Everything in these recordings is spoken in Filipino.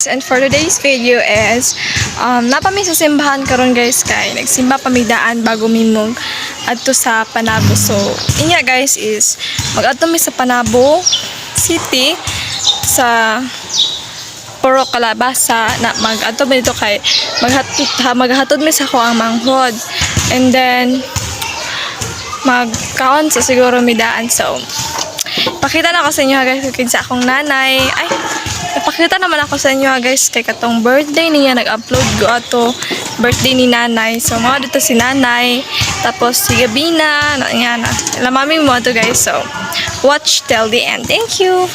And for today's video is napami sa simbahan karon guys kay nagsimba pamidaan bago mimong adto sa Panabo. So inya guys is mag-adto mi sa Panabo City sa Puro Kalabasa na mag-adto mi dito kay maghatod mi sa ko ang manghod. And then magkaon sa siguro midaan. So pakita na ko sa inyo guys kung sa akong nanay. Napakita naman ako sa inyo guys kay katong birthday niya nag-upload ko ato birthday ni nanay. So mga dito si nanay tapos si Gabina nga na lamaming mo to guys. So watch till the end. Thank you.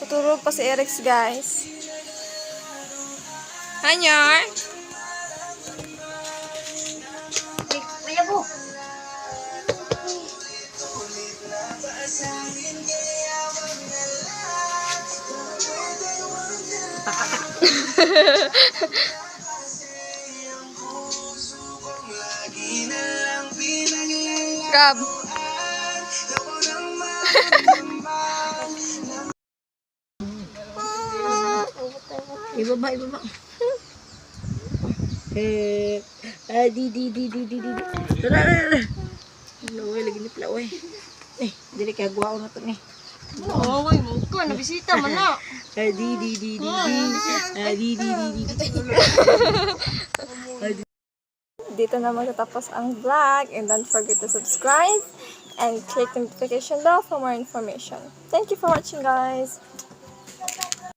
Tutulog pa si Erix guys. Hanyor. Kaya po. Gab. Ibaba. Di. Tara. Laway lagi ni pala, oy. Dili kay guwao na to ni. Oo, way mo ko nabisita man na. Di. Dito na magtatapos ang vlog and don't forget to subscribe and click the notification bell for more information. Thank you for watching guys.